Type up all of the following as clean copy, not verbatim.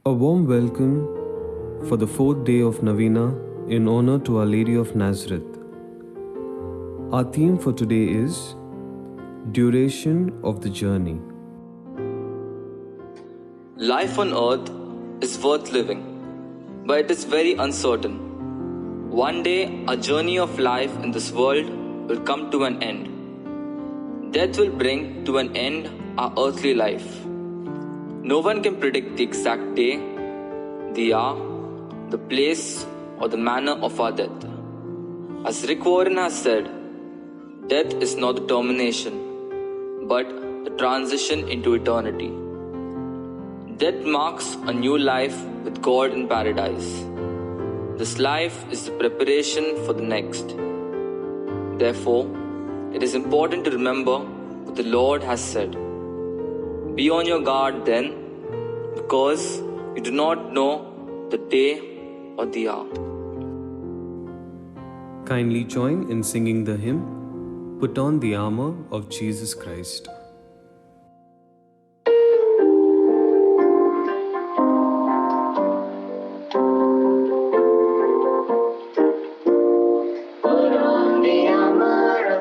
A warm welcome for the fourth day of Novena in honor to Our Lady of Nazareth. Our theme for today is Duration of the Journey. Life on earth is worth living, but it is very uncertain. One day, our journey of life in this world will come to an end. Death will bring to an end our earthly life. No one can predict the exact day, the hour, the place, or the manner of our death. As Rick Warren has said, death is not the termination, but the transition into eternity. Death marks a new life with God in paradise. This life is the preparation for the next. Therefore, it is important to remember what the Lord has said. Be on your guard then, because you do not know the day or the hour. Kindly join in singing the hymn, Put on the Armor of Jesus Christ.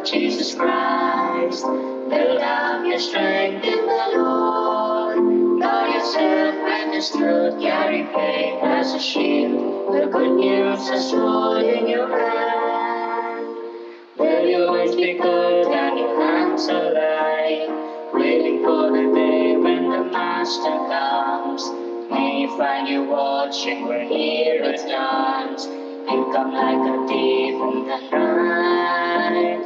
Jesus Christ, build up your strength in the Lord. Guard yourself with His truth, carry faith as a shield. The good news is sword in your hand. Will your words be good and your hands are light, waiting for the day when the Master comes? May you find you watching where He returns, and come like a thief in the night.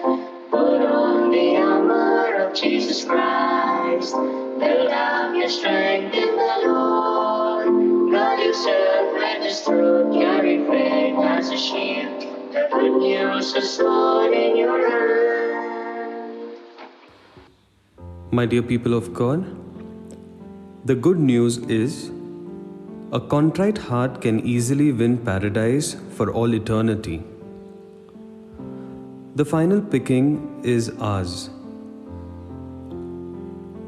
Put on the armor of Jesus Christ, build up your strength in the Lord. Guard yourself with His truth, carry faith as a shield. The good news is sword in your hand. My dear people of God, the good news is a contrite heart can easily win paradise for all eternity. The final picking is ours.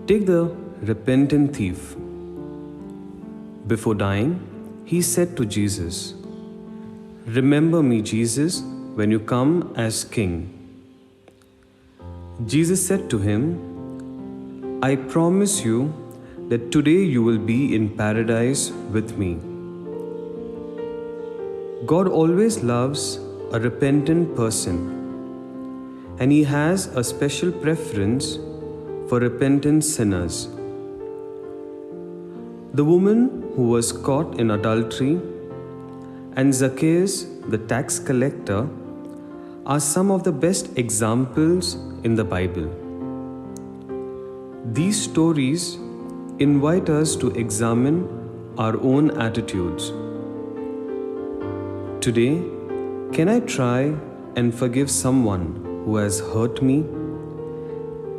Take the repentant thief. Before dying, he said to Jesus, "Remember me, Jesus, when you come as King." Jesus said to him, "I promise you that today you will be in paradise with me." God always loves a repentant person, and He has a special preference for repentant sinners. The woman who was caught in adultery and Zacchaeus, the tax collector, are some of the best examples in the Bible. These stories invite us to examine our own attitudes. Today, can I try and forgive someone who has hurt me,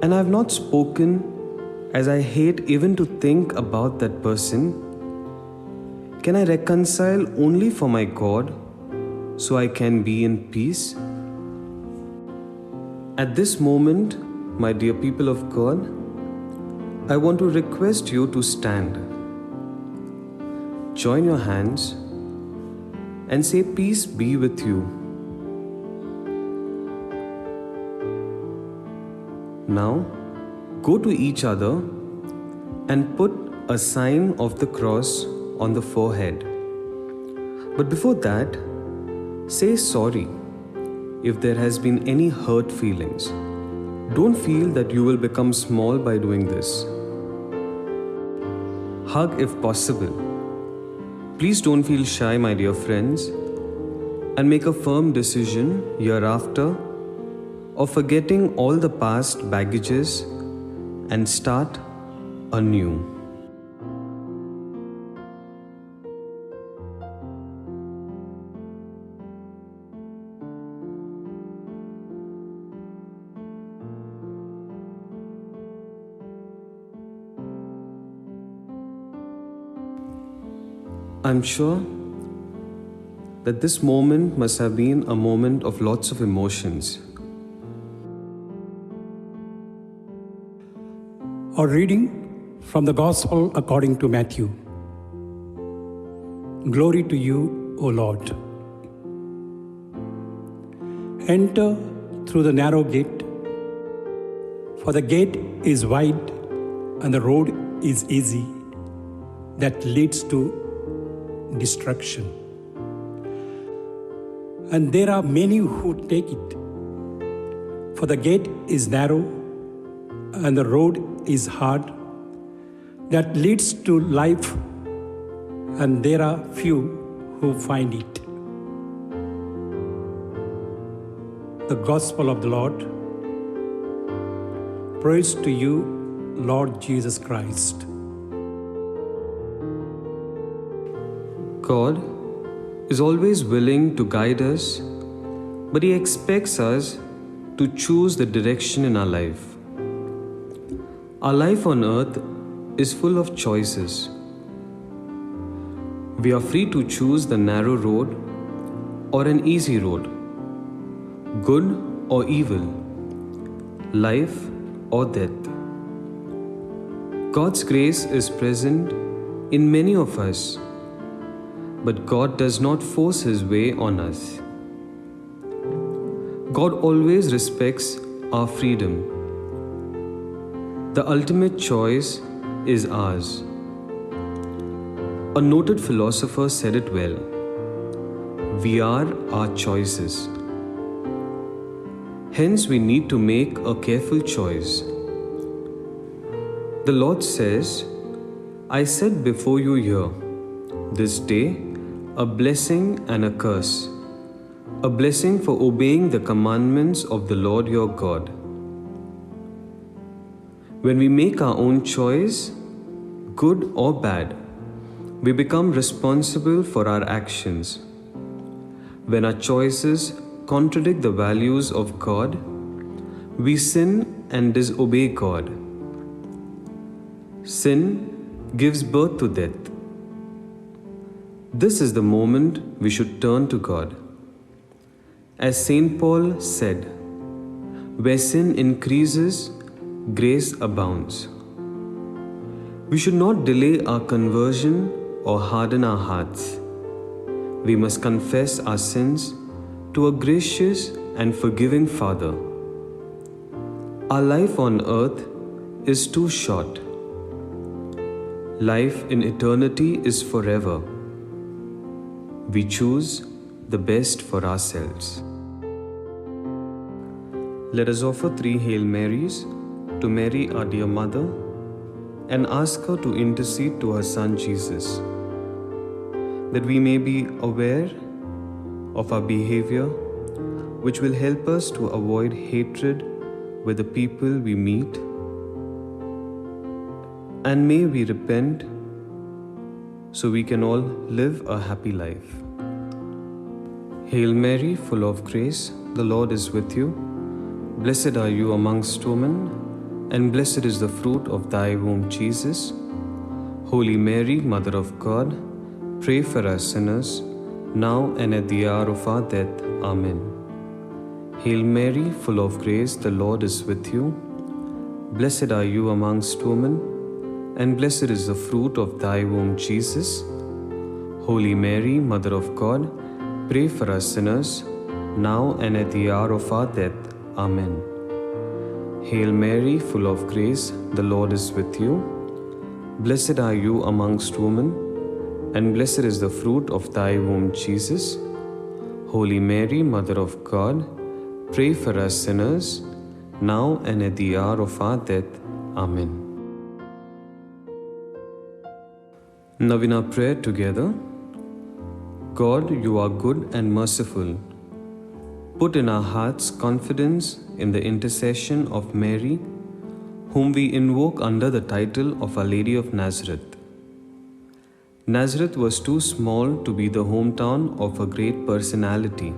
and I have not spoken, as I hate even to think about that person? Can I reconcile only for my God, so I can be in peace? At this moment, my dear people of God, I want to request you to stand. Join your hands and say, "Peace be with you." Now, go to each other and put a sign of the cross on the forehead. But before that, say sorry if there has been any hurt feelings. Don't feel that you will become small by doing this. Hug if possible. Please don't feel shy, my dear friends, and make a firm decision hereafter of forgetting all the past baggages and start anew. I'm sure that this moment must have been a moment of lots of emotions. A reading from the Gospel according to Matthew. Glory to you, O Lord. Enter through the narrow gate, for the gate is wide and the road is easy that leads to destruction. And there are many who take it. For the gate is narrow and the road is hard that leads to life, and there are few who find it. The Gospel of the Lord. Praise to you, Lord Jesus Christ. God is always willing to guide us, but He expects us to choose the direction in our life. Our life on earth is full of choices. We are free to choose the narrow road or an easy road, good or evil, life or death. God's grace is present in many of us, but God does not force His way on us. God always respects our freedom. The ultimate choice is ours. A noted philosopher said it well: we are our choices. Hence, we need to make a careful choice. The Lord says, I set before you here, this day, a blessing and a curse. A blessing for obeying the commandments of the Lord your God. When we make our own choice, good or bad, we become responsible for our actions. When our choices contradict the values of God, we sin and disobey God. Sin gives birth to death. This is the moment we should turn to God. As St. Paul said, where sin increases, grace abounds. We should not delay our conversion or harden our hearts. We must confess our sins to a gracious and forgiving Father. Our life on earth is too short. Life in eternity is forever. We choose the best for ourselves. Let us offer 3 Hail Marys to Mary, our dear Mother, and ask her to intercede to her Son Jesus, that we may be aware of our behavior, which will help us to avoid hatred with the people we meet, and may we repent so we can all live a happy life. Hail Mary, full of grace, the Lord is with you. Blessed are you amongst women, and blessed is the fruit of thy womb, Jesus. Holy Mary, Mother of God, pray for us sinners, now and at the hour of our death. Amen. Hail Mary, full of grace, the Lord is with you. Blessed are you amongst women, and blessed is the fruit of thy womb, Jesus. Holy Mary, Mother of God, pray for us sinners, now and at the hour of our death. Amen. Hail Mary, full of grace, the Lord is with you. Blessed are you amongst women, and blessed is the fruit of thy womb, Jesus. Holy Mary, Mother of God, pray for us sinners, now and at the hour of our death. Amen. Now in our prayer together, God, you are good and merciful. Put in our hearts confidence in the intercession of Mary, whom we invoke under the title of Our Lady of Nazareth. Nazareth was too small to be the hometown of a great personality.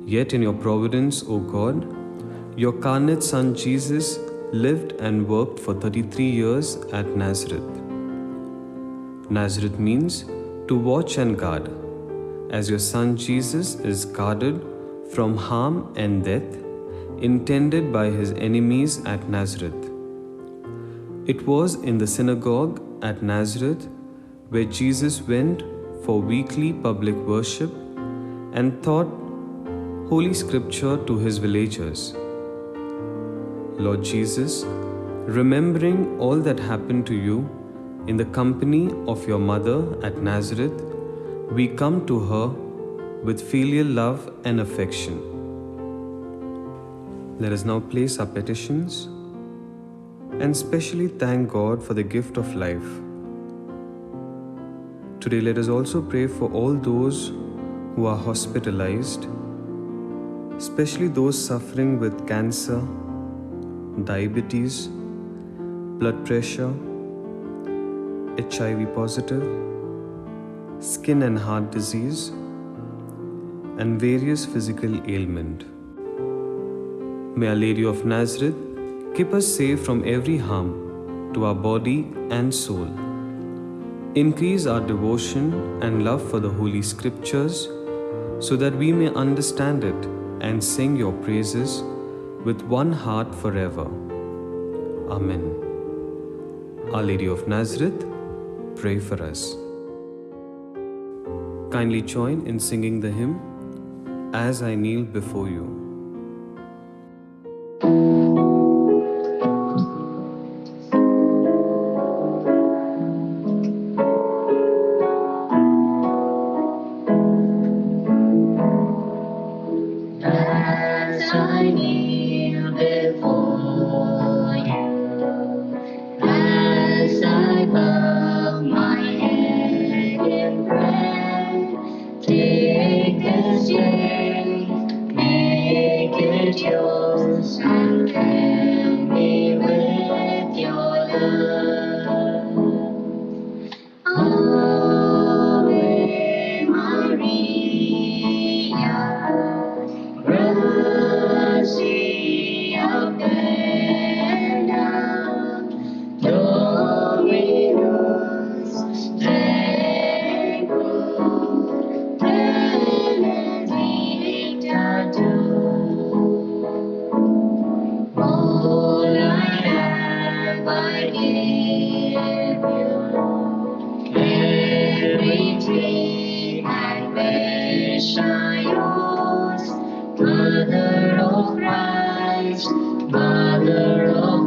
Yet in your providence, O God, your carnate Son Jesus lived and worked for 33 years at Nazareth. Nazareth means to watch and guard, as your Son Jesus is guarded from harm and death intended by his enemies at Nazareth. It was in the synagogue at Nazareth where Jesus went for weekly public worship and taught Holy Scripture to his villagers. Lord Jesus, remembering all that happened to you in the company of your mother at Nazareth, we come to her with filial love and affection. Let us now place our petitions and specially thank God for the gift of life. Today, let us also pray for all those who are hospitalized, especially those suffering with cancer, diabetes, blood pressure, HIV positive, skin and heart disease, and various physical ailment. May Our Lady of Nazareth keep us safe from every harm to our body and soul. Increase our devotion and love for the Holy Scriptures so that we may understand it and sing your praises with one heart forever. Amen. Our Lady of Nazareth, pray for us. Kindly join in singing the hymn, As I Kneel Before You. As I kneel before you, as I bow my head in prayer, take this day, make it yours, and fill me with your love. Ave Maria, gracia plena, Dominus tecum, benedicta tu. All I have I give you, everything I wish I yours. Mother of Christ, Mother of